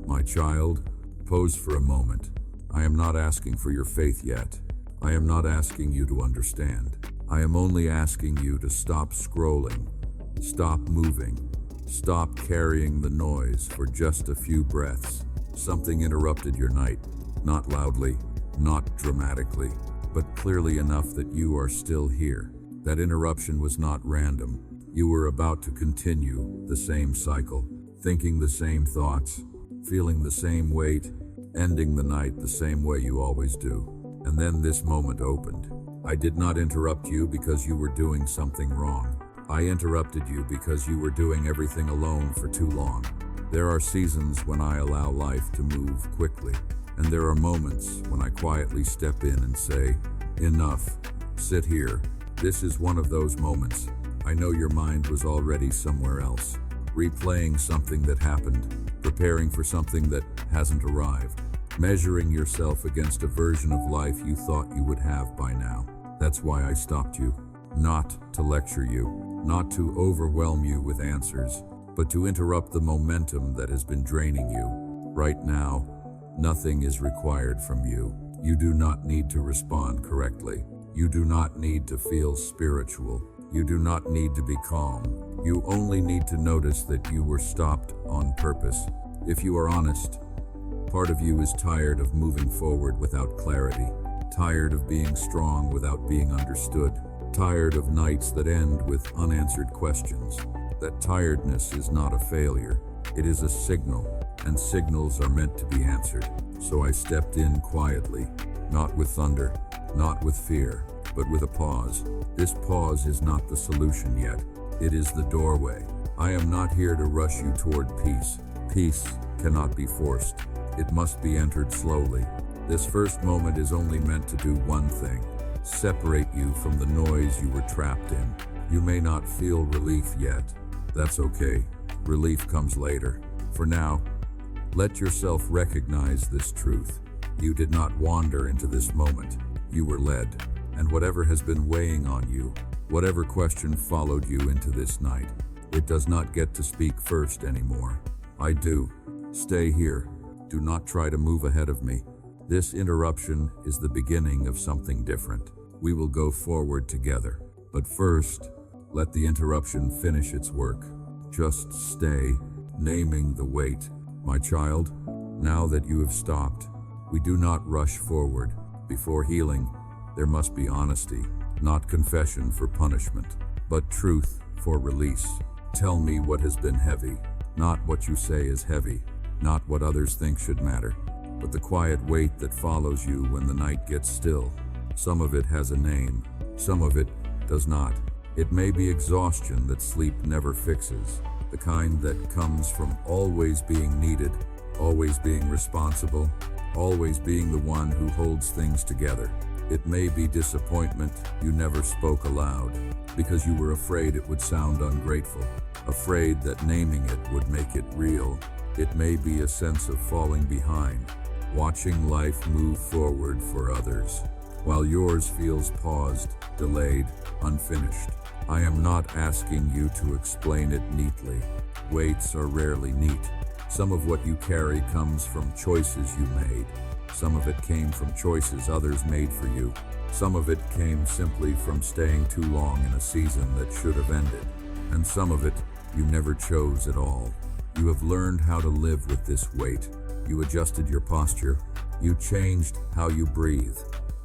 My child, pause for a moment. I am not asking for your faith yet. I am not asking you to understand. I am only asking you to stop scrolling, stop moving, stop carrying the noise for just a few breaths. Something interrupted your night, not loudly, not dramatically, but clearly enough that you are still here. That interruption was not random. You were about to continue the same cycle, thinking the same thoughts, feeling the same weight, ending the night the same way you always do. And then this moment opened. I did not interrupt you because you were doing something wrong. I interrupted you because you were doing everything alone for too long. There are seasons when I allow life to move quickly, and there are moments when I quietly step in and say, enough, sit here. This is one of those moments. I know your mind was already somewhere else, replaying something that happened, preparing for something that hasn't arrived, measuring yourself against a version of life you thought you would have by now. That's why I stopped you. Not to lecture you, not to overwhelm you with answers, but to interrupt the momentum that has been draining you. Right now, nothing is required from you. You do not need to respond correctly. You do not need to feel spiritual. You do not need to be calm. You only need to notice that you were stopped on purpose. If you are honest, part of you is tired of moving forward without clarity, tired of being strong without being understood, tired of nights that end with unanswered questions. That tiredness is not a failure. It is a signal, and signals are meant to be answered. So I stepped in quietly, not with thunder, not with fear, but with a pause. This pause is not the solution yet. It is the doorway. I am not here to rush you toward peace. Peace cannot be forced. It must be entered slowly. This first moment is only meant to do one thing: separate you from the noise you were trapped in. You may not feel relief yet. That's okay. Relief comes later. For now, let yourself recognize this truth. You did not wander into this moment. You were led. And whatever has been weighing on you, whatever question followed you into this night, it does not get to speak first anymore. I do. Stay here. Do not try to move ahead of me. This interruption is the beginning of something different. We will go forward together. But first, let the interruption finish its work. Just stay, naming the weight. My child, now that you have stopped, we do not rush forward. Before healing, there must be honesty, not confession for punishment, but truth for release. Tell me what has been heavy, not what you say is heavy, not what others think should matter, but the quiet weight that follows you when the night gets still. Some of it has a name, some of it does not. It may be exhaustion that sleep never fixes, the kind that comes from always being needed, always being responsible, always being the one who holds things together. It may be disappointment you never spoke aloud, because you were afraid it would sound ungrateful, afraid that naming it would make it real. It may be a sense of falling behind, watching life move forward for others, while yours feels paused, delayed, unfinished. I am not asking you to explain it neatly. Weights are rarely neat. Some of what you carry comes from choices you made. Some of it came from choices others made for you. Some of it came simply from staying too long in a season that should have ended. And some of it you never chose at all. You have learned how to live with this weight. You adjusted your posture. You changed how you breathe.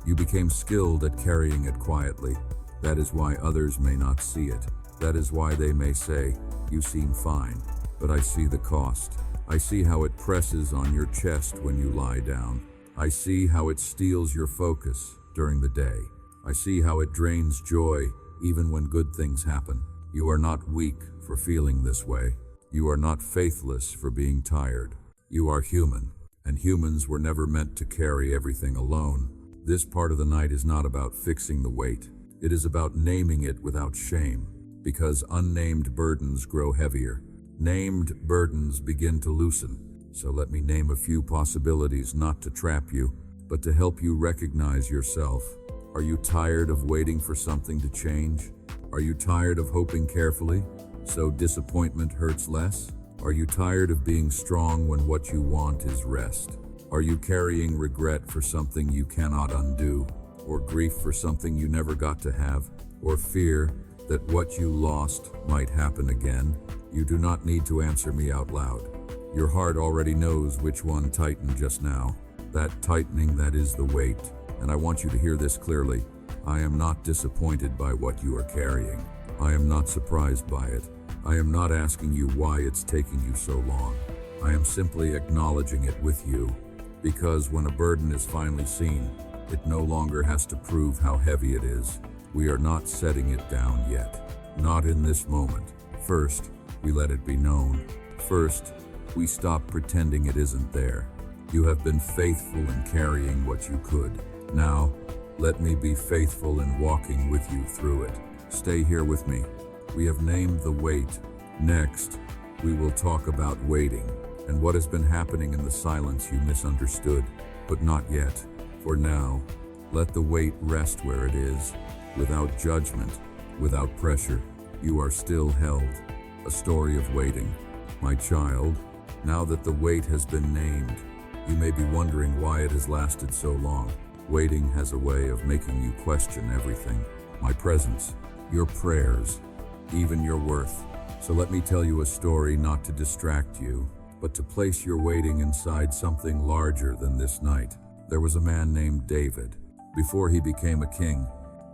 You became skilled at carrying it quietly. That is why others may not see it. That is why they may say, "You seem fine," but I see the cost. I see how it presses on your chest when you lie down. I see how it steals your focus during the day. I see how it drains joy even when good things happen. You are not weak for feeling this way. You are not faithless for being tired. You are human, and humans were never meant to carry everything alone. This part of the night is not about fixing the weight. It is about naming it without shame, because unnamed burdens grow heavier. Named burdens begin to loosen. So let me name a few possibilities, not to trap you, but to help you recognize yourself. Are you tired of waiting for something to change? Are you tired of hoping carefully, so disappointment hurts less? Are you tired of being strong when what you want is rest? Are you carrying regret for something you cannot undo? Or grief for something you never got to have? Or fear that what you lost might happen again? You do not need to answer me out loud. Your heart already knows which one tightened just now. That tightening, that is the weight. And I want you to hear this clearly. I am not disappointed by what you are carrying. I am not surprised by it. I am not asking you why it's taking you so long. I am simply acknowledging it with you. Because when a burden is finally seen, it no longer has to prove how heavy it is. We are not setting it down yet. Not in this moment. First, we let it be known. First, we stop pretending it isn't there. You have been faithful in carrying what you could. Now, let me be faithful in walking with you through it. Stay here with me. We have named the weight. Next, we will talk about waiting and what has been happening in the silence you misunderstood, but not yet. For now, let the weight rest where it is, without judgment, without pressure. You are still held. A story of waiting. My child, now that the weight has been named, you may be wondering why it has lasted so long. Waiting has a way of making you question everything. My presence, your prayers, even your worth. So let me tell you a story not to distract you, but to place your waiting inside something larger than this night. There was a man named David. Before he became a king,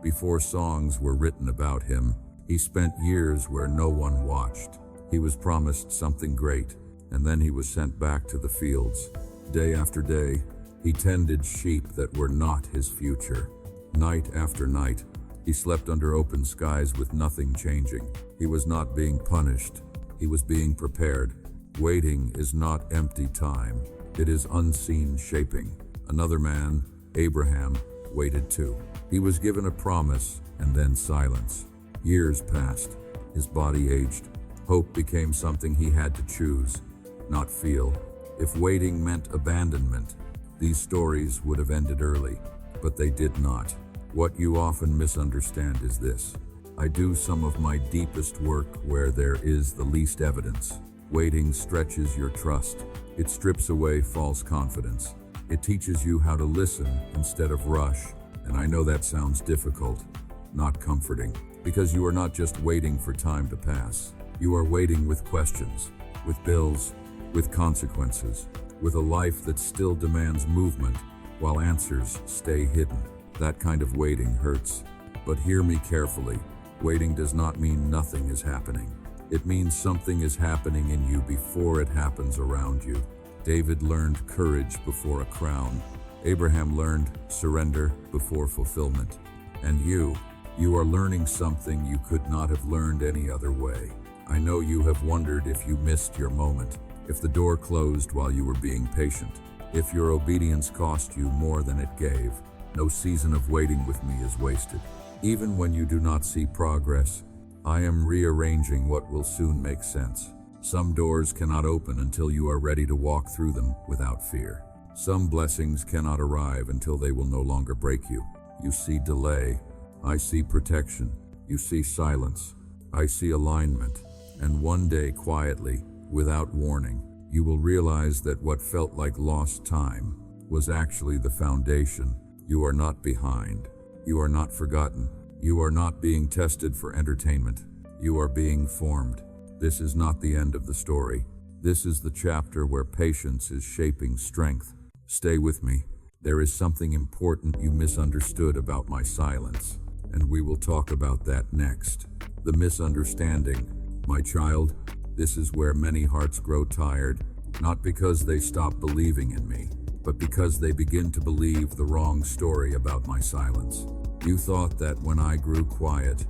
before songs were written about him, he spent years where no one watched. He was promised something great, and then he was sent back to the fields. Day after day, he tended sheep that were not his future. Night after night, he slept under open skies with nothing changing. He was not being punished. He was being prepared. Waiting is not empty time. It is unseen shaping. Another man, Abraham, waited too. He was given a promise and then silence. Years passed. His body aged. Hope became something he had to choose, not feel. If waiting meant abandonment, these stories would have ended early, but they did not. What you often misunderstand is this. I do some of my deepest work where there is the least evidence. Waiting stretches your trust. It strips away false confidence. It teaches you how to listen instead of rush. And I know that sounds difficult, not comforting, because you are not just waiting for time to pass. You are waiting with questions, with bills, with consequences, with a life that still demands movement while answers stay hidden. That kind of waiting hurts. But hear me carefully. Waiting does not mean nothing is happening. It means something is happening in you before it happens around you. David learned courage before a crown. Abraham learned surrender before fulfillment. And you are learning something you could not have learned any other way. I know you have wondered if you missed your moment, if the door closed while you were being patient, if your obedience cost you more than it gave. No season of waiting with me is wasted. Even when you do not see progress, I am rearranging what will soon make sense. Some doors cannot open until you are ready to walk through them without fear. Some blessings cannot arrive until they will no longer break you. You see delay. I see protection. You see silence. I see alignment. And one day, quietly, without warning, you will realize that what felt like lost time was actually the foundation. You are not behind. You are not forgotten. You are not being tested for entertainment. You are being formed. This is not the end of the story. This is the chapter where patience is shaping strength. Stay with me. There is something important you misunderstood about my silence, and we will talk about that next. The misunderstanding. My child, this is where many hearts grow tired, not because they stop believing in me, but because they begin to believe the wrong story about my silence. You thought that when I grew quiet,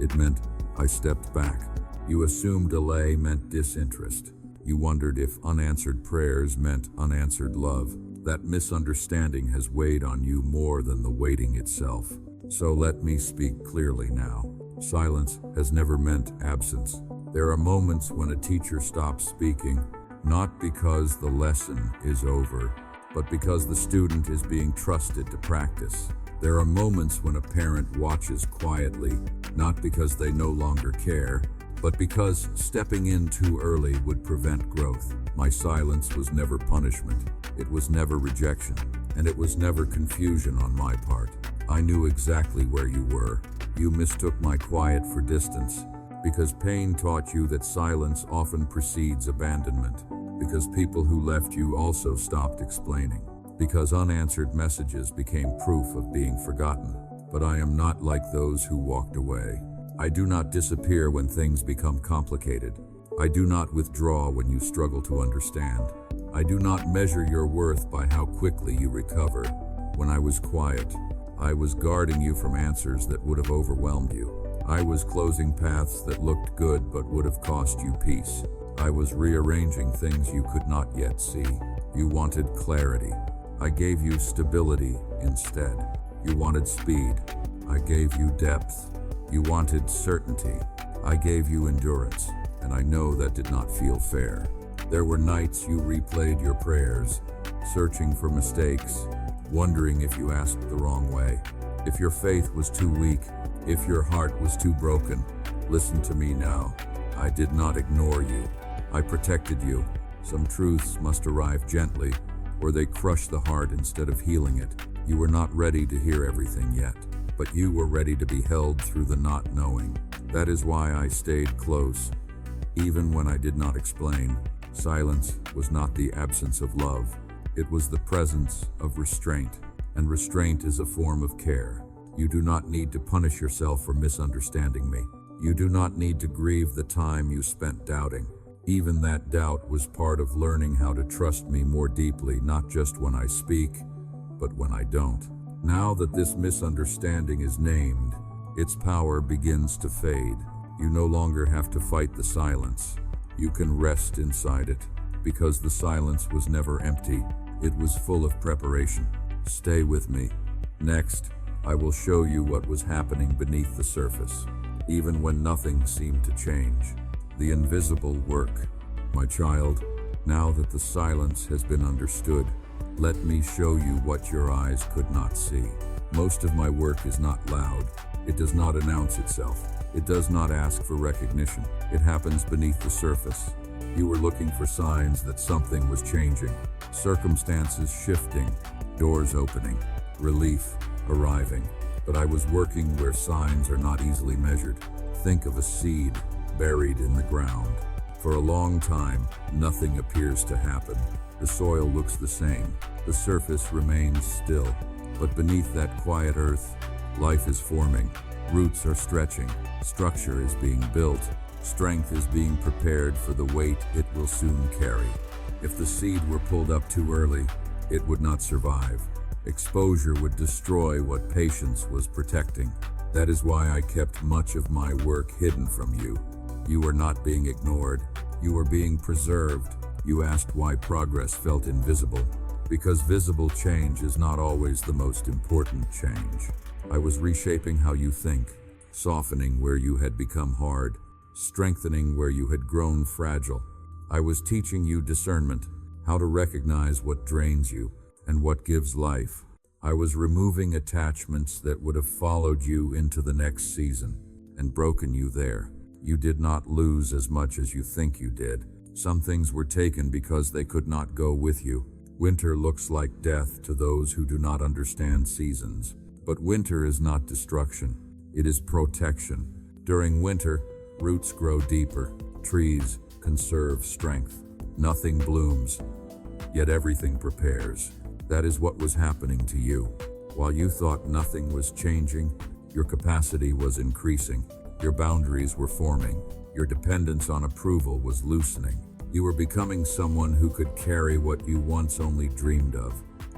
it meant I stepped back. You assumed delay meant disinterest. You wondered if unanswered prayers meant unanswered love. That misunderstanding has weighed on you more than the waiting itself. So let me speak clearly now. Silence has never meant absence. There are moments when a teacher stops speaking, not because the lesson is over, but because the student is being trusted to practice. There are moments when a parent watches quietly, not because they no longer care, But because stepping in too early would prevent growth, my silence was never punishment, it was never rejection, and it was never confusion on my part. I knew exactly where you were. You mistook my quiet for distance, because pain taught you that silence often precedes abandonment, because people who left you also stopped explaining, because unanswered messages became proof of being forgotten. But I am not like those who walked away. I do not disappear when things become complicated. I do not withdraw when you struggle to understand. I do not measure your worth by how quickly you recover. When I was quiet, I was guarding you from answers that would have overwhelmed you. I was closing paths that looked good but would have cost you peace. I was rearranging things you could not yet see. You wanted clarity. I gave you stability instead. You wanted speed. I gave you depth. You wanted certainty. I gave you endurance, and I know that did not feel fair. There were nights you replayed your prayers, searching for mistakes, wondering if you asked the wrong way, if your faith was too weak, if your heart was too broken. Listen to me now. I did not ignore you. I protected you. Some truths must arrive gently, or they crush the heart instead of healing it. You were not ready to hear everything yet, but you were ready to be held through the not knowing. That is why I stayed close, even when I did not explain. Silence was not the absence of love. It was the presence of restraint, and restraint is a form of care. You do not need to punish yourself for misunderstanding me. You do not need to grieve the time you spent doubting. Even that doubt was part of learning how to trust me more deeply, not just when I speak, but when I don't. Now that this misunderstanding is named, its power begins to fade. You no longer have to fight the silence. You can rest inside it, because the silence was never empty. It was full of preparation. Stay with me. Next, I will show you what was happening beneath the surface, even when nothing seemed to change. The invisible work. My child, now that the silence has been understood, let me show you what your eyes could not see. Most of my work is not loud. It does not announce itself. It does not ask for recognition. It happens beneath the surface. You were looking for signs that something was changing, circumstances shifting, doors opening, relief arriving. But I was working where signs are not easily measured. Think of a seed buried in the ground. For a long time, nothing appears to happen. The soil looks the same. The surface remains still. But beneath that quiet earth, life is forming. Roots are stretching. Structure is being built. Strength is being prepared for the weight it will soon carry. If the seed were pulled up too early, it would not survive. Exposure would destroy what patience was protecting. That is why I kept much of my work hidden from you. You were not being ignored. You were being preserved. You asked why progress felt invisible. Because visible change is not always the most important change. I was reshaping how you think, softening where you had become hard, strengthening where you had grown fragile. I was teaching you discernment, how to recognize what drains you and what gives life. I was removing attachments that would have followed you into the next season and broken you there. You did not lose as much as you think you did. Some things were taken because they could not go with you. Winter looks like death to those who do not understand seasons. But winter is not destruction. It is protection. During winter, roots grow deeper. Trees conserve strength. Nothing blooms, yet everything prepares. That is what was happening to you. While you thought nothing was changing, your capacity was increasing. Your boundaries were forming. Your dependence on approval was loosening. You were becoming someone who could carry what you once only dreamed of.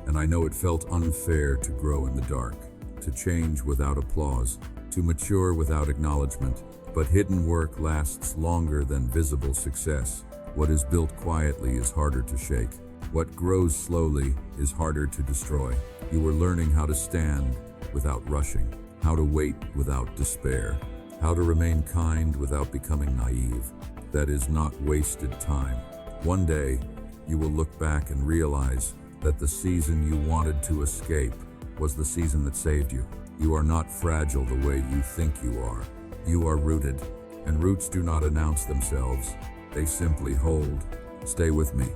And I know it felt unfair to grow in the dark, to change without applause, to mature without acknowledgement. But hidden work lasts longer than visible success. What is built quietly is harder to shake. What grows slowly is harder to destroy. You were learning how to stand without rushing, how to wait without despair, how to remain kind without becoming naive. That is not wasted time. One day, you will look back and realize that the season you wanted to escape was the season that saved you. You are not fragile the way you think you are. You are rooted. And roots do not announce themselves, they simply hold. Stay with me.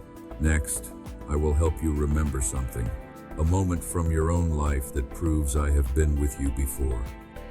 Next, I will help you remember something. A moment from your own life that proves I have been with you before.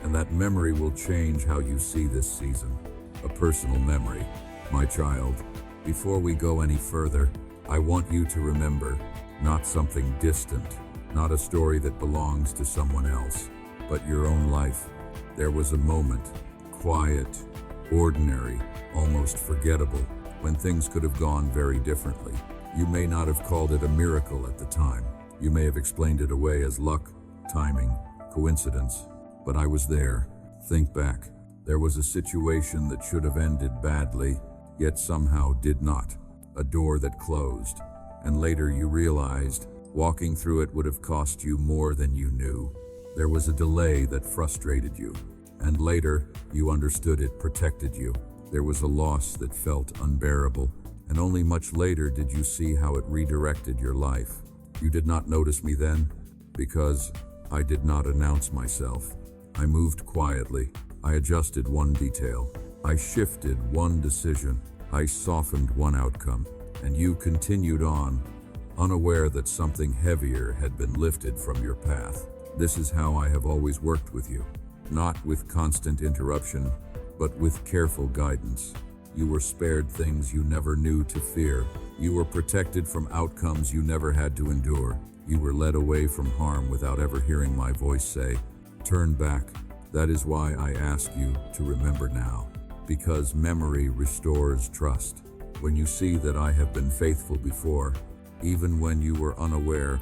And that memory will change how you see this season. A personal memory. My child, before we go any further, I want you to remember, not something distant, not a story that belongs to someone else, but your own life. There was a moment, quiet, ordinary, almost forgettable, when things could have gone very differently. You may not have called it a miracle at the time. You may have explained it away as luck, timing, coincidence. But I was there. Think back. There was a situation that should have ended badly, yet somehow did not. A door that closed. And later you realized, walking through it would have cost you more than you knew. There was a delay that frustrated you. And later, you understood it protected you. There was a loss that felt unbearable. And only much later did you see how it redirected your life. You did not notice me then, because I did not announce myself. I moved quietly. I adjusted one detail. I shifted one decision. I softened one outcome. And you continued on, unaware that something heavier had been lifted from your path. This is how I have always worked with you. Not with constant interruption, but with careful guidance. You were spared things you never knew to fear. You were protected from outcomes you never had to endure. You were led away from harm without ever hearing my voice say, "Turn back." That is why I ask you to remember now. Because memory restores trust. When you see that I have been faithful before, even when you were unaware,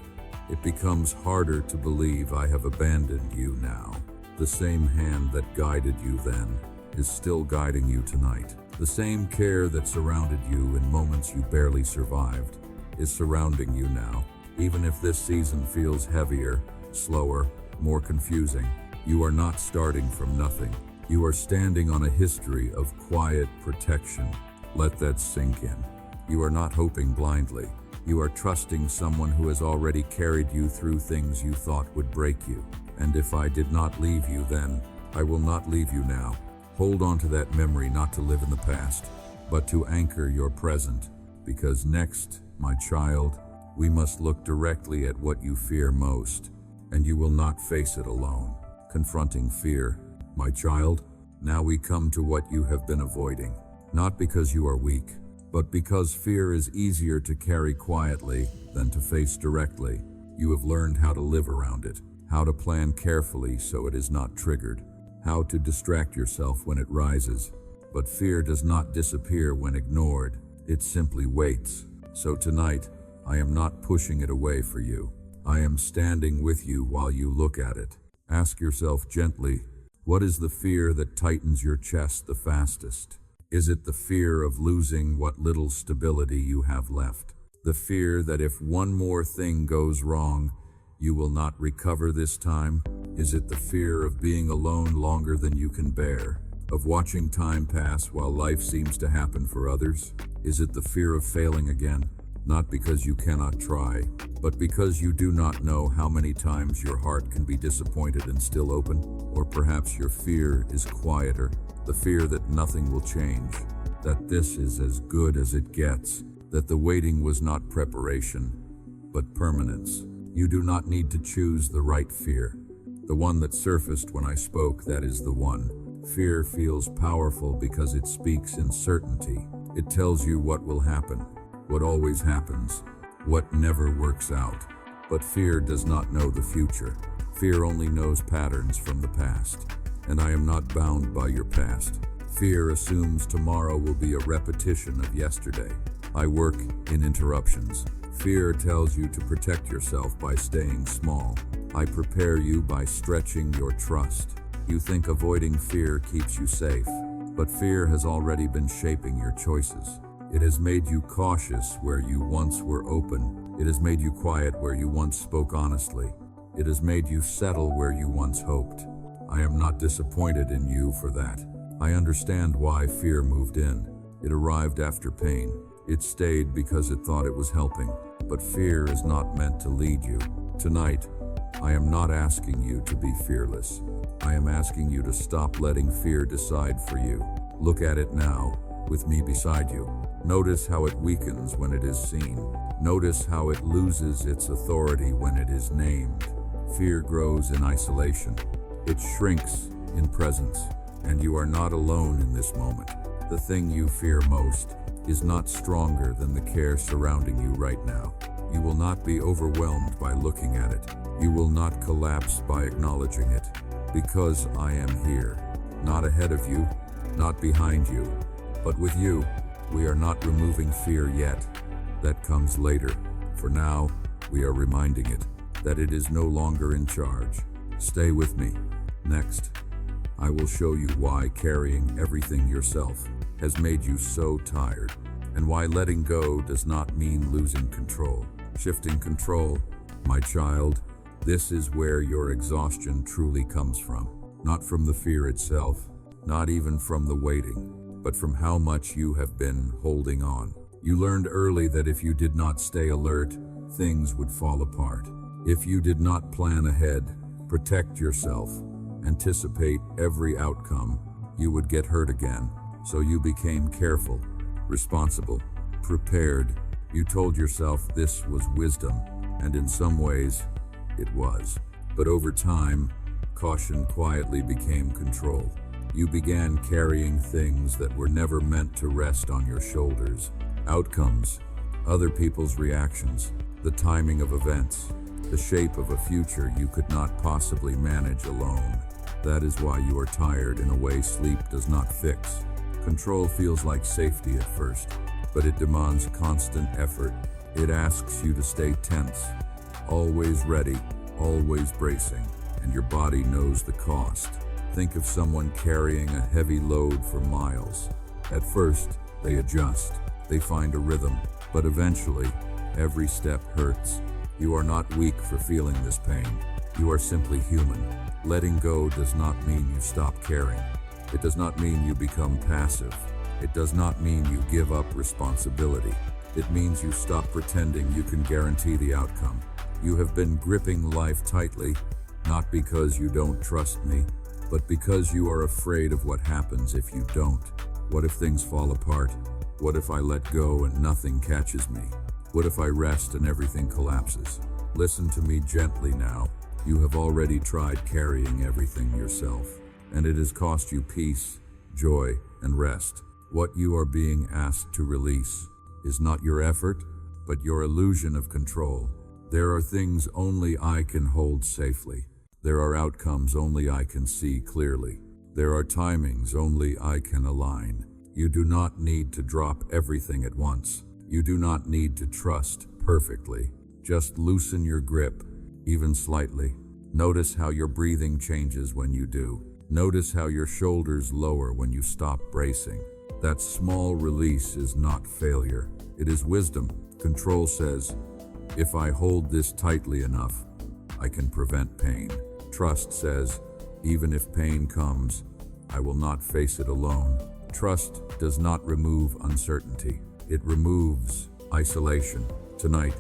it becomes harder to believe I have abandoned you now. The same hand that guided you then is still guiding you tonight. The same care that surrounded you in moments you barely survived is surrounding you now. Even if this season feels heavier, slower, more confusing, you are not starting from nothing. You are standing on a history of quiet protection. Let that sink in. You are not hoping blindly. You are trusting someone who has already carried you through things you thought would break you. And if I did not leave you then, I will not leave you now. Hold on to that memory, not to live in the past, but to anchor your present. Because next, my child, we must look directly at what you fear most, and you will not face it alone. Confronting fear, my child, now we come to what you have been avoiding. Not because you are weak, but because fear is easier to carry quietly than to face directly. You have learned how to live around it, how to plan carefully so it is not triggered, how to distract yourself when it rises. But fear does not disappear when ignored, it simply waits. So tonight, I am not pushing it away for you. I am standing with you while you look at it. Ask yourself gently, what is the fear that tightens your chest the fastest? Is it the fear of losing what little stability you have left? The fear that if one more thing goes wrong, you will not recover this time? Is it the fear of being alone longer than you can bear? Of watching time pass while life seems to happen for others? Is it the fear of failing again? Not because you cannot try, but because you do not know how many times your heart can be disappointed and still open? Or perhaps your fear is quieter, the fear that nothing will change, that this is as good as it gets, that the waiting was not preparation, but permanence. You do not need to choose the right fear. The one that surfaced when I spoke, that is the one. Fear feels powerful because it speaks in certainty. It tells you what will happen, what always happens, what never works out. But fear does not know the future. Fear only knows patterns from the past. And I am not bound by your past. Fear assumes tomorrow will be a repetition of yesterday. I work in interruptions. Fear tells you to protect yourself by staying small. I prepare you by stretching your trust. You think avoiding fear keeps you safe, but fear has already been shaping your choices. It has made you cautious where you once were open. It has made you quiet where you once spoke honestly. It has made you settle where you once hoped. I am not disappointed in you for that. I understand why fear moved in. It arrived after pain. It stayed because it thought it was helping. But fear is not meant to lead you. Tonight, I am not asking you to be fearless. I am asking you to stop letting fear decide for you. Look at it now, with me beside you. Notice how it weakens when it is seen. Notice how it loses its authority when it is named. Fear grows in isolation. It shrinks in presence, and you are not alone in this moment. The thing you fear most is not stronger than the care surrounding you right now. You will not be overwhelmed by looking at it. You will not collapse by acknowledging it, because I am here, not ahead of you, not behind you, but with you. We are not removing fear yet. That comes later. For now, we are reminding it that it is no longer in charge. Stay with me. Next, I will show you why carrying everything yourself has made you so tired, and why letting go does not mean losing control. Shifting control, my child, this is where your exhaustion truly comes from. Not from the fear itself, not even from the waiting, but from how much you have been holding on. You learned early that if you did not stay alert, things would fall apart. If you did not plan ahead, protect yourself, anticipate every outcome, you would get hurt again. So you became careful, responsible, prepared. You told yourself this was wisdom, and in some ways, it was. But over time, caution quietly became control. You began carrying things that were never meant to rest on your shoulders. Outcomes, other people's reactions, the timing of events, the shape of a future you could not possibly manage alone. That is why you are tired in a way sleep does not fix. Control feels like safety at first, but it demands constant effort. It asks you to stay tense, always ready, always bracing, and your body knows the cost. Think of someone carrying a heavy load for miles. At first, they adjust, they find a rhythm, but eventually, every step hurts. You are not weak for feeling this pain. You are simply human. Letting go does not mean you stop caring. It does not mean you become passive. It does not mean you give up responsibility. It means you stop pretending you can guarantee the outcome. You have been gripping life tightly, not because you don't trust me, but because you are afraid of what happens if you don't. What if things fall apart? What if I let go and nothing catches me? What if I rest and everything collapses? Listen to me gently now. You have already tried carrying everything yourself, and it has cost you peace, joy, and rest. What you are being asked to release is not your effort, but your illusion of control. There are things only I can hold safely. There are outcomes only I can see clearly. There are timings only I can align. You do not need to drop everything at once. You do not need to trust perfectly. Just loosen your grip, even slightly. Notice how your breathing changes when you do. Notice how your shoulders lower when you stop bracing. That small release is not failure. It is wisdom. Control says, if I hold this tightly enough, I can prevent pain. Trust says, even if pain comes, I will not face it alone. Trust does not remove uncertainty. It removes isolation. Tonight,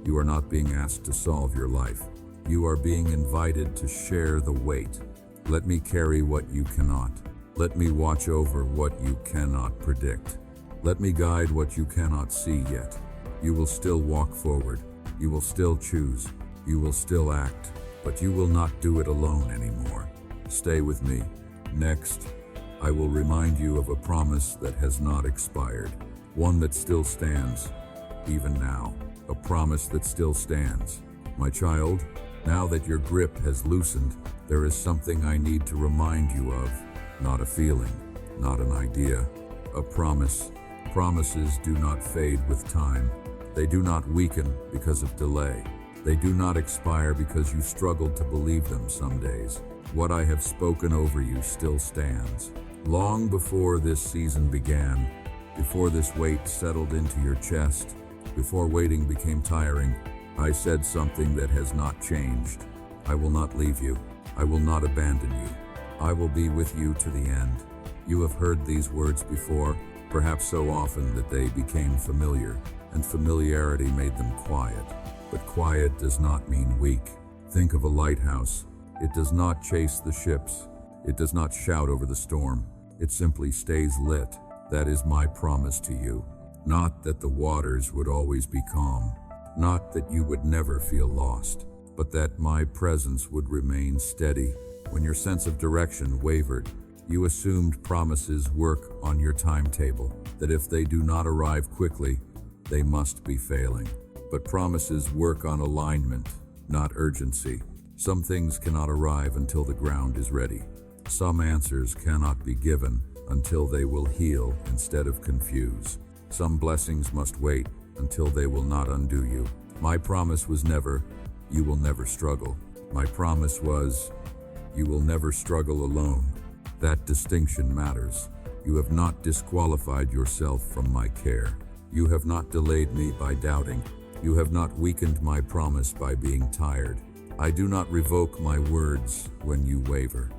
you are not being asked to solve your life. You are being invited to share the weight. Let me carry what you cannot. Let me watch over what you cannot predict. Let me guide what you cannot see yet. You will still walk forward. You will still choose. You will still act. But you will not do it alone anymore. Stay with me. Next, I will remind you of a promise that has not expired. One that still stands, even now. A promise that still stands. My child, now that your grip has loosened, there is something I need to remind you of. Not a feeling, not an idea, a promise. Promises do not fade with time. They do not weaken because of delay. They do not expire because you struggled to believe them some days. What I have spoken over you still stands. Long before this season began, before this weight settled into your chest, before waiting became tiring, I said something that has not changed. I will not leave you. I will not abandon you. I will be with you to the end. You have heard these words before, perhaps so often that they became familiar, and familiarity made them quiet. But quiet does not mean weak. Think of a lighthouse. It does not chase the ships. It does not shout over the storm. it simply stays lit. That is my promise to you. Not that the waters would always be calm, not that you would never feel lost, but that my presence would remain steady. When your sense of direction wavered, you assumed promises work on your timetable, that if they do not arrive quickly, they must be failing. But promises work on alignment, not urgency. Some things cannot arrive until the ground is ready. Some answers cannot be given until they will heal instead of confuse. Some blessings must wait until they will not undo you. My promise was never, you will never struggle. My promise was, you will never struggle alone. That distinction matters. You have not disqualified yourself from my care. You have not delayed me by doubting. You have not weakened my promise by being tired. I do not revoke my words when you waver.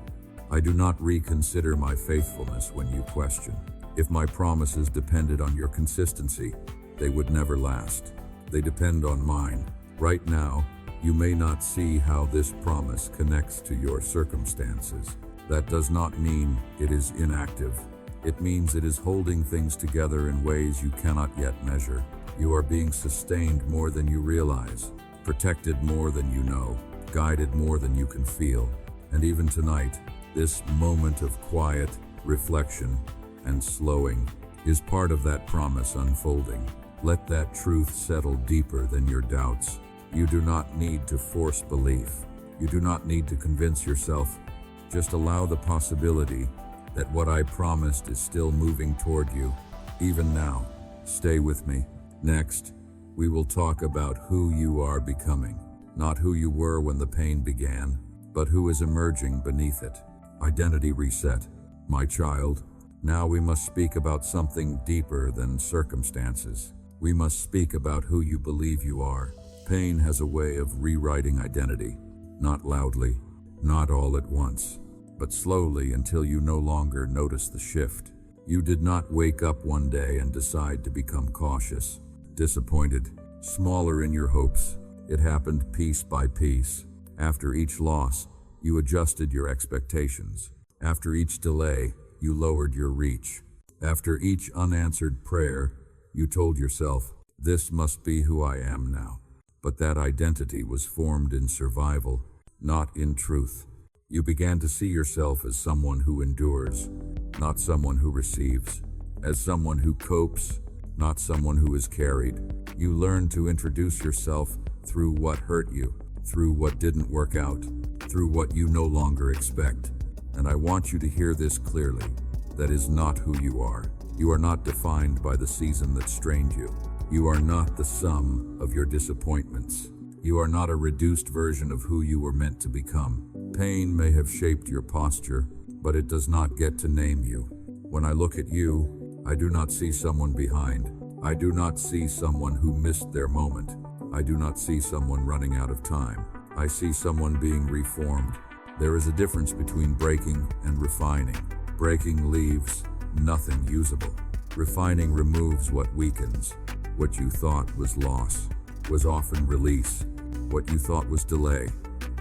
I do not reconsider my faithfulness when you question. If my promises depended on your consistency, they would never last. They depend on mine. Right now, you may not see how this promise connects to your circumstances. That does not mean it is inactive. It means it is holding things together in ways you cannot yet measure. You are being sustained more than you realize, protected more than you know, guided more than you can feel. And even tonight, this moment of quiet, reflection, and slowing is part of that promise unfolding. Let that truth settle deeper than your doubts. You do not need to force belief. You do not need to convince yourself. Just allow the possibility that what I promised is still moving toward you, even now. Stay with me. Next, we will talk about who you are becoming. Not who you were when the pain began, but who is emerging beneath it. Identity reset. My child, now we must speak about something deeper than circumstances. We must speak about who you believe you are. Pain has a way of rewriting identity. Not loudly, not all at once, but slowly until you no longer notice the shift. You did not wake up one day and decide to become cautious, disappointed, smaller in your hopes. It happened piece by piece. After each loss, you adjusted your expectations. After each delay, you lowered your reach. After each unanswered prayer, you told yourself, this must be who I am now. But that identity was formed in survival, not in truth. You began to see yourself as someone who endures, not someone who receives, as someone who copes, not someone who is carried. You learned to introduce yourself through what hurt you, through what didn't work out, through what you no longer expect. And I want you to hear this clearly. That is not who you are. You are not defined by the season that strained you. You are not the sum of your disappointments. You are not a reduced version of who you were meant to become. Pain may have shaped your posture, but it does not get to name you. When I look at you, I do not see someone behind. I do not see someone who missed their moment. I do not see someone running out of time. I see someone being reformed. There is a difference between breaking and refining. Breaking leaves nothing usable. Refining removes what weakens. What you thought was loss was often release. What you thought was delay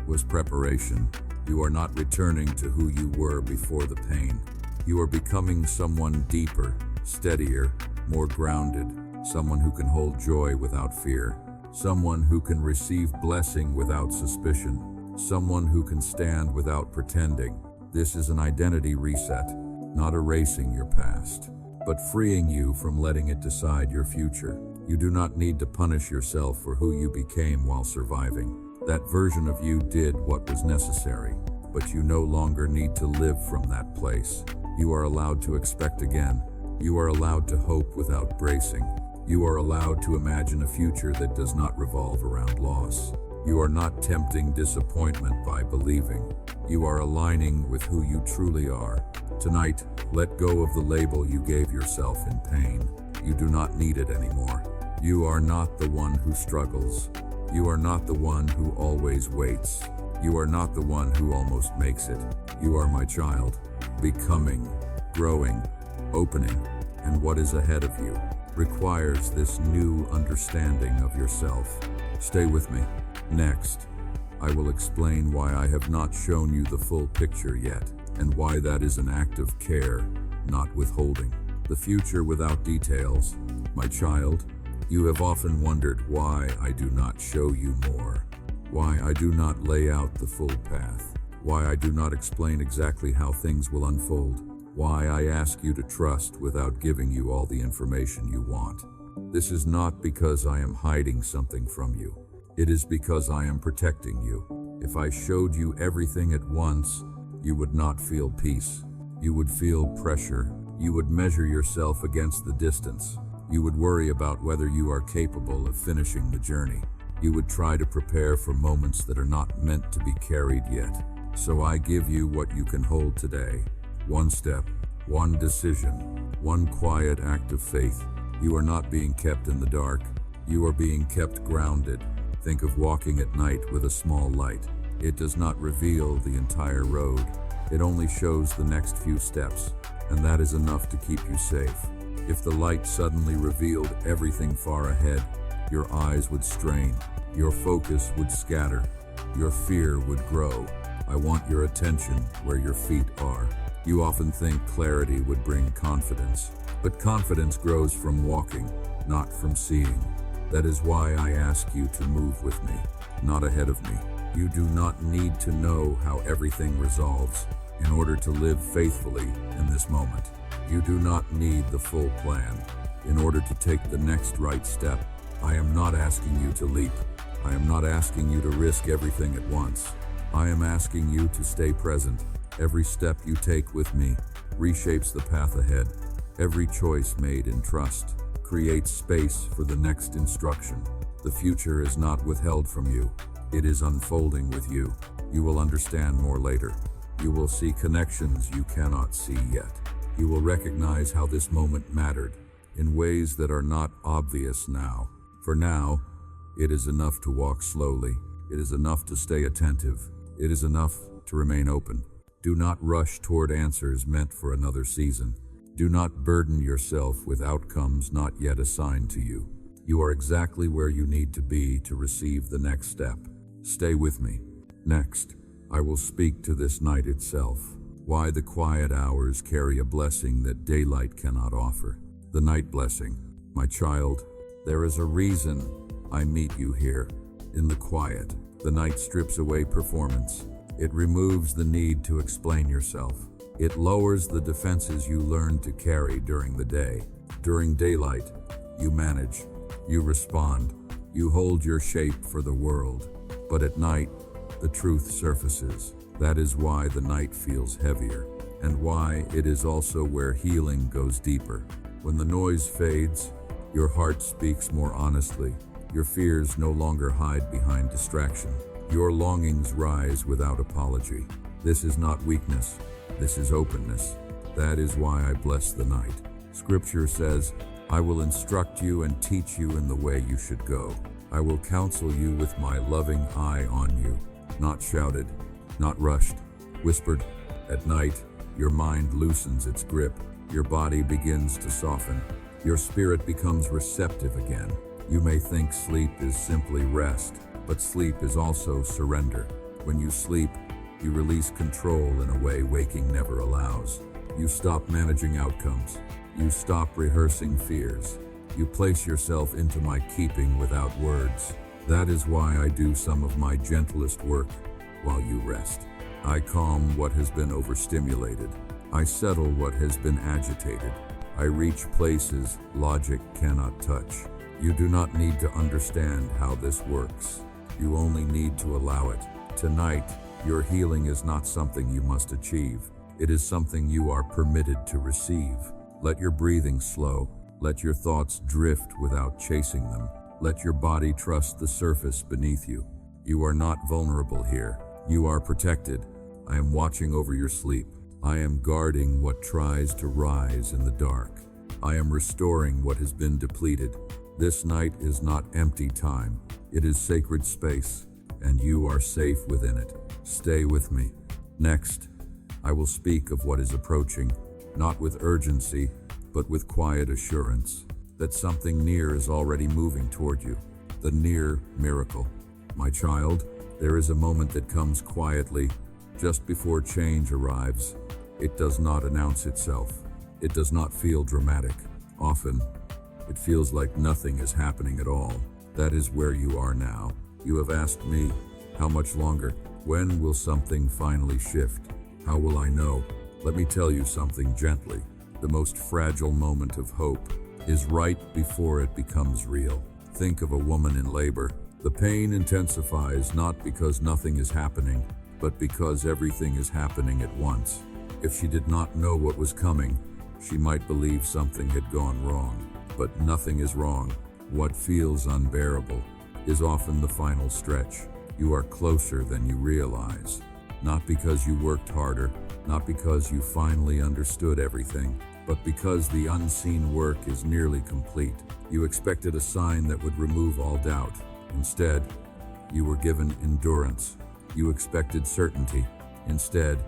was preparation. You are not returning to who you were before the pain. You are becoming someone deeper, steadier, more grounded, someone who can hold joy without fear, someone who can receive blessing without suspicion, someone who can stand without pretending. This is an identity reset, not erasing your past, but freeing you from letting it decide your future. You do not need to punish yourself for who you became while surviving. That version of you did what was necessary, but you no longer need to live from that place. You are allowed to expect again. You are allowed to hope without bracing. You are allowed to imagine a future that does not revolve around loss. You are not tempting disappointment by believing. You are aligning with who you truly are. Tonight, let go of the label you gave yourself in pain. You do not need it anymore. You are not the one who struggles. You are not the one who always waits. You are not the one who almost makes it. You are my child, becoming, growing, opening, and what is ahead of you requires this new understanding of yourself. Stay with me. Next, I will explain why I have not shown you the full picture yet, and why that is an act of care, not withholding. The future without details. My child, you have often wondered why I do not show you more, why I do not lay out the full path, why I do not explain exactly how things will unfold, why I ask you to trust without giving you all the information you want. This is not because I am hiding something from you. It is because I am protecting you. If I showed you everything at once, you would not feel peace. You would feel pressure. You would measure yourself against the distance. You would worry about whether you are capable of finishing the journey. You would try to prepare for moments that are not meant to be carried yet. So I give you what you can hold today. One step, one decision, one quiet act of faith. You are not being kept in the dark. You are being kept grounded. Think of walking at night with a small light. It does not reveal the entire road. It only shows the next few steps, and that is enough to keep you safe. If the light suddenly revealed everything far ahead, your eyes would strain, your focus would scatter, your fear would grow. I want your attention where your feet are. You often think clarity would bring confidence, but confidence grows from walking, not from seeing. That is why I ask you to move with me, not ahead of me. You do not need to know how everything resolves in order to live faithfully in this moment. You do not need the full plan in order to take the next right step. I am not asking you to leap. I am not asking you to risk everything at once. I am asking you to stay present. Every step you take with me reshapes the path ahead. Every choice made in trust creates space for the next instruction. The future is not withheld from you. It is unfolding with you. You will understand more later. You will see connections you cannot see yet. You will recognize how this moment mattered in ways that are not obvious now. For now, it is enough to walk slowly. It is enough to stay attentive. It is enough to remain open. Do not rush toward answers meant for another season. Do not burden yourself with outcomes not yet assigned to you. You are exactly where you need to be to receive the next step. Stay with me. Next, I will speak to this night itself. Why the quiet hours carry a blessing that daylight cannot offer. The night blessing. My child, there is a reason I meet you here. In the quiet, the night strips away performance. It removes the need to explain yourself. It lowers the defenses you learned to carry during the day. During daylight, you manage, you respond, you hold your shape for the world. But at night, the truth surfaces. That is why the night feels heavier, and why it is also where healing goes deeper. When the noise fades, your heart speaks more honestly. Your fears no longer hide behind distraction. Your longings rise without apology. This is not weakness. This is openness. That is why I bless the night. Scripture says, I will instruct you and teach you in the way you should go. I will counsel you with my loving eye on you. Not shouted, not rushed, whispered. At night, your mind loosens its grip. Your body begins to soften. Your spirit becomes receptive again. You may think sleep is simply rest, but sleep is also surrender. When you sleep, you release control in a way waking never allows. You stop managing outcomes. You stop rehearsing fears. You place yourself into my keeping without words. That is why I do some of my gentlest work while you rest. I calm what has been overstimulated. I settle what has been agitated. I reach places logic cannot touch. You do not need to understand how this works. You only need to allow it. Tonight, your healing is not something you must achieve. It is something you are permitted to receive. Let your breathing slow. Let your thoughts drift without chasing them. Let your body trust the surface beneath you. You are not vulnerable here. You are protected. I am watching over your sleep. I am guarding what tries to rise in the dark. I am restoring what has been depleted. This night is not empty time. It is sacred space, and you are safe within it. Stay with me. Next, I will speak of what is approaching, not with urgency, but with quiet assurance that something near is already moving toward you. The near miracle. My child, there is a moment that comes quietly, just before change arrives. It does not announce itself. It does not feel dramatic. Often, it feels like nothing is happening at all. That is where you are now. You have asked me, how much longer? When will something finally shift? How will I know? Let me tell you something gently. The most fragile moment of hope is right before it becomes real. Think of a woman in labor. The pain intensifies not because nothing is happening, but because everything is happening at once. If she did not know what was coming, she might believe something had gone wrong. But nothing is wrong. What feels unbearable is often the final stretch. You are closer than you realize. Not because you worked harder, not because you finally understood everything, but because the unseen work is nearly complete. You expected a sign that would remove all doubt. Instead, you were given endurance. You expected certainty. Instead,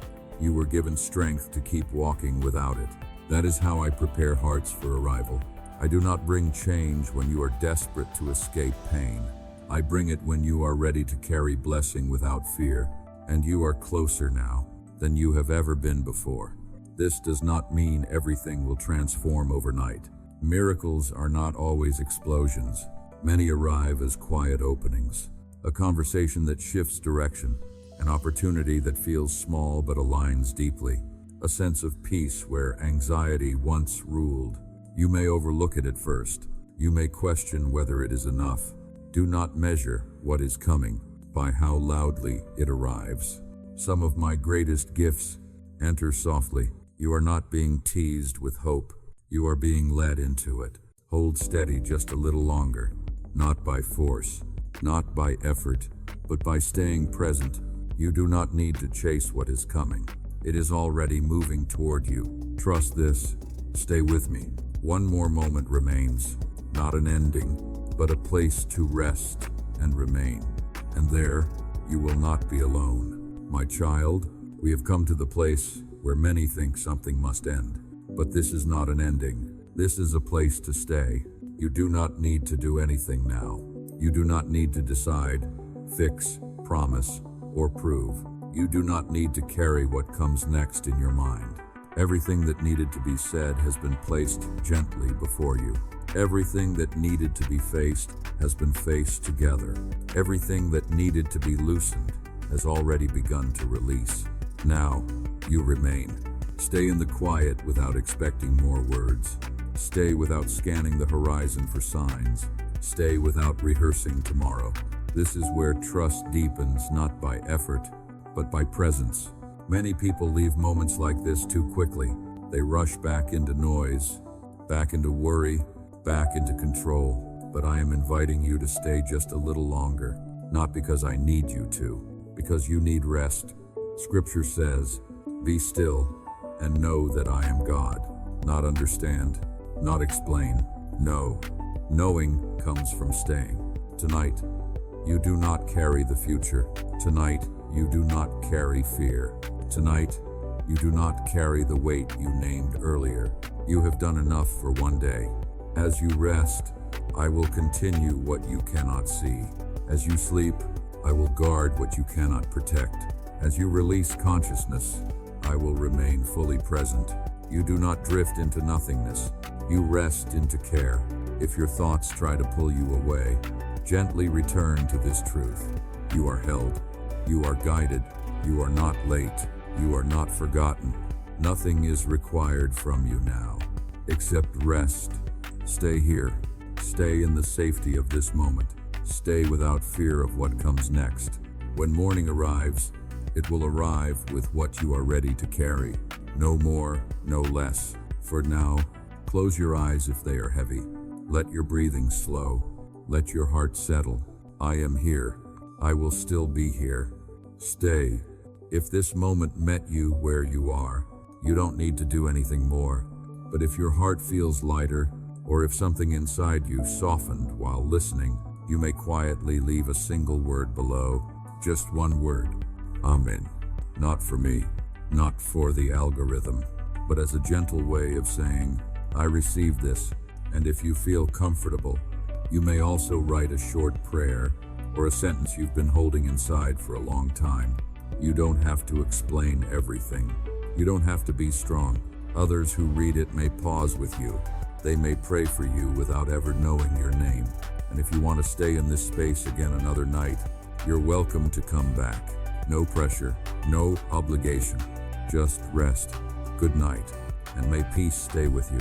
you were given strength to keep walking without it. That is how I prepare hearts for arrival. I do not bring change when you are desperate to escape pain. I bring it when you are ready to carry blessing without fear, and you are closer now than you have ever been before. This does not mean everything will transform overnight. Miracles are not always explosions. Many arrive as quiet openings, a conversation that shifts direction, an opportunity that feels small but aligns deeply, a sense of peace where anxiety once ruled. You may overlook it at first. You may question whether it is enough. Do not measure what is coming by how loudly it arrives. Some of my greatest gifts enter softly. You are not being teased with hope. You are being led into it. Hold steady just a little longer, not by force, not by effort, but by staying present. You do not need to chase what is coming. It is already moving toward you. Trust this. Stay with me. One more moment remains, not an ending, but a place to rest and remain. And there, you will not be alone. My child, we have come to the place where many think something must end. But this is not an ending. This is a place to stay. You do not need to do anything now. You do not need to decide, fix, promise, or prove. You do not need to carry what comes next in your mind. Everything that needed to be said has been placed gently before you. Everything that needed to be faced has been faced together. Everything that needed to be loosened has already begun to release. Now, you remain. Stay in the quiet without expecting more words. Stay without scanning the horizon for signs. Stay without rehearsing tomorrow. This is where trust deepens not by effort, but by presence. Many people leave moments like this too quickly. They rush back into noise, back into worry, back into control. But I am inviting you to stay just a little longer, not because I need you to, because you need rest. Scripture says, "Be still and know that I am God." Not understand, not explain. No. Knowing comes from staying. Tonight, you do not carry the future. Tonight, you do not carry fear. Tonight, you do not carry the weight you named earlier. You have done enough for one day. As you rest, I will continue what you cannot see. As you sleep, I will guard what you cannot protect. As you release consciousness, I will remain fully present. You do not drift into nothingness. You rest into care. If your thoughts try to pull you away, gently return to this truth. You are held. You are guided. You are not late. You are not forgotten. Nothing is required from you now, except rest. Stay here. Stay in the safety of this moment. Stay without fear of what comes next. When morning arrives, it will arrive with what you are ready to carry. No more, no less. For now, close your eyes if they are heavy. Let your breathing slow. Let your heart settle. I am here. I will still be here. Stay. If this moment met you where you are, you don't need to do anything more. But if your heart feels lighter, or if something inside you softened while listening, you may quietly leave a single word below. Just one word. Amen. Not for me, not for the algorithm, but as a gentle way of saying, I receive this. And if you feel comfortable, you may also write a short prayer or a sentence you've been holding inside for a long time. You don't have to explain everything. You don't have to be strong. Others who read it may pause with you. They may pray for you without ever knowing your name. And if you want to stay in this space again another night, you're welcome to come back. No pressure, no obligation. Just rest. Good night, and may peace stay with you.